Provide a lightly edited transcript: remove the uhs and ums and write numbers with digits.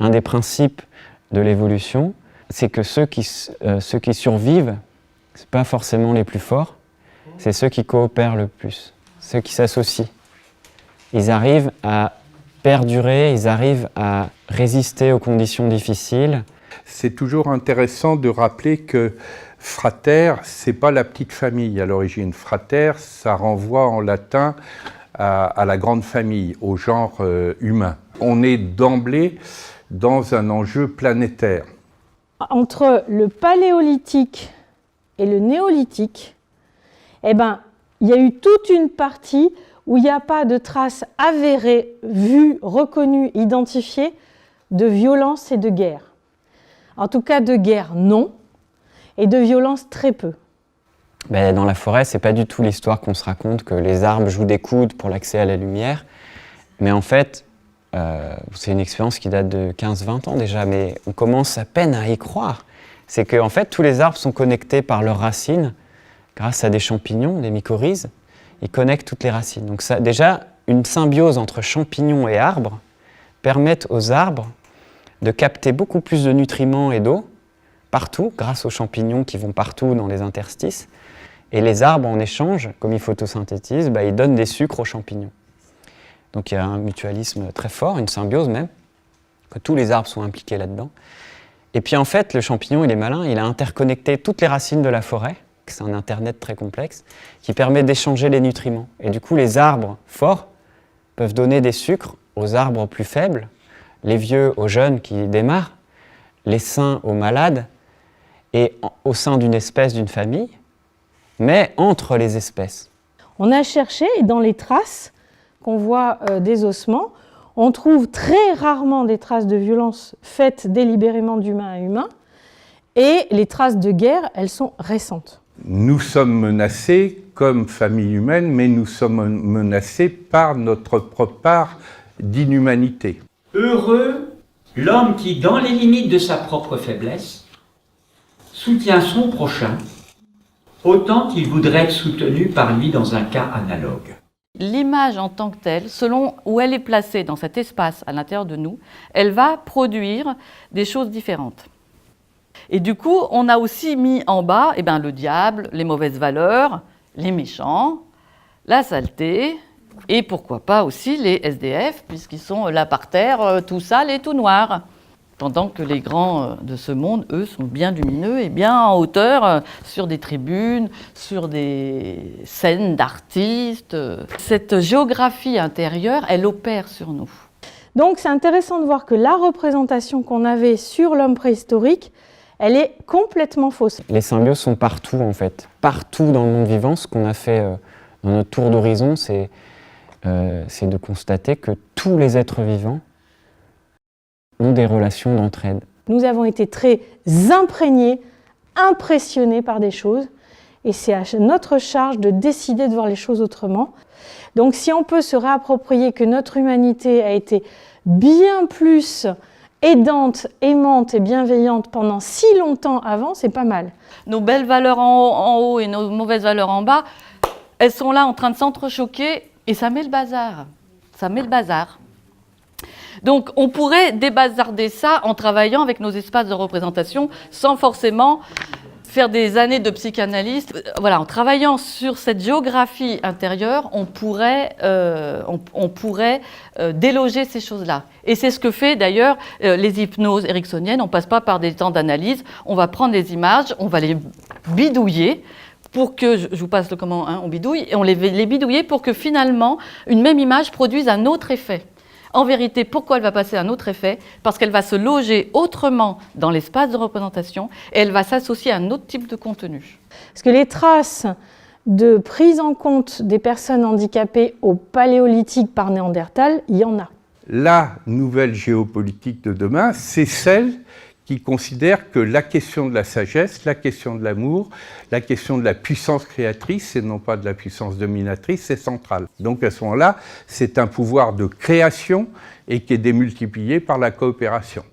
un des principes de l'évolution, c'est que ceux qui survivent, ce n'est pas forcément les plus forts, c'est ceux qui coopèrent le plus, ceux qui s'associent. Ils arrivent à perdurer, ils arrivent à résister aux conditions difficiles. C'est toujours intéressant de rappeler que frater, c'est pas la petite famille à l'origine. Frater, ça renvoie en latin à la grande famille, au genre humain. On est d'emblée dans un enjeu planétaire. Entre le paléolithique et le néolithique, eh ben, il y a eu toute une partie où il n'y a pas de traces avérées, vues, reconnues, identifiées de violence et de guerre. En tout cas, de guerre, non, et de violence, très peu. Ben, dans la forêt, ce n'est pas du tout l'histoire qu'on se raconte, que les arbres jouent des coudes pour l'accès à la lumière. Mais en fait, c'est une expérience qui date de 15-20 ans déjà, mais on commence à peine à y croire. C'est que en fait, tous les arbres sont connectés par leurs racines, grâce à des champignons, des mycorhizes. Ils connectent toutes les racines. Donc ça, déjà, une symbiose entre champignons et arbres permet aux arbres de capter beaucoup plus de nutriments et d'eau partout, grâce aux champignons qui vont partout dans les interstices. Et les arbres, en échange, comme ils photosynthétisent, ils donnent des sucres aux champignons. Donc il y a un mutualisme très fort, une symbiose même, que tous les arbres sont impliqués là-dedans. Et puis en fait, le champignon, il est malin, il a interconnecté toutes les racines de la forêt, c'est un internet très complexe, qui permet d'échanger les nutriments. Et du coup, les arbres forts peuvent donner des sucres aux arbres plus faibles, les vieux aux jeunes qui démarrent, les sains aux malades, et au sein d'une espèce, d'une famille, mais entre les espèces. On a cherché, et dans les traces qu'on voit des ossements, on trouve très rarement des traces de violence faites délibérément d'humain à humain, et les traces de guerre, elles sont récentes. Nous sommes menacés comme famille humaine, mais nous sommes menacés par notre propre part d'inhumanité. Heureux l'homme qui, dans les limites de sa propre faiblesse, soutient son prochain autant qu'il voudrait être soutenu par lui dans un cas analogue. L'image en tant que telle, selon où elle est placée dans cet espace à l'intérieur de nous, elle va produire des choses différentes. Et du coup, on a aussi mis en bas le diable, les mauvaises valeurs, les méchants, la saleté, et pourquoi pas aussi les SDF, puisqu'ils sont là par terre, tout sales et tout noirs. Pendant que les grands de ce monde, eux, sont bien lumineux et bien en hauteur, sur des tribunes, sur des scènes d'artistes. Cette géographie intérieure, elle opère sur nous. Donc c'est intéressant de voir que la représentation qu'on avait sur l'homme préhistorique, elle est complètement fausse. Les symbioses sont partout en fait, partout dans le monde vivant. Ce qu'on a fait dans notre tour d'horizon, c'est de constater que tous les êtres vivants ont des relations d'entraide. Nous avons été très imprégnés, impressionnés par des choses, et c'est à notre charge de décider de voir les choses autrement. Donc si on peut se réapproprier que notre humanité a été bien plus aidante, aimante et bienveillante pendant si longtemps avant, c'est pas mal. Nos belles valeurs en haut et nos mauvaises valeurs en bas, elles sont là en train de s'entrechoquer et ça met le bazar. Ça met le bazar. Donc on pourrait débazarder ça en travaillant avec nos espaces de représentation sans forcément faire des années de psychanalyse. Voilà, en travaillant sur cette géographie intérieure, on pourrait déloger ces choses-là. Et c'est ce que fait d'ailleurs les hypnoses ericksoniennes. On ne passe pas par des temps d'analyse, on va prendre des images, on va les bidouiller pour que, je vous passe le comment, on bidouille, et on les bidouiller pour que finalement une même image produise un autre effet. En vérité, pourquoi elle va passer un autre effet? Parce qu'elle va se loger autrement dans l'espace de représentation et elle va s'associer à un autre type de contenu. Parce que les traces de prise en compte des personnes handicapées au paléolithique par Néandertal, il y en a. La nouvelle géopolitique de demain, c'est celle qui considère que la question de la sagesse, la question de l'amour, la question de la puissance créatrice et non pas de la puissance dominatrice est centrale. Donc à ce moment-là, c'est un pouvoir de création et qui est démultiplié par la coopération.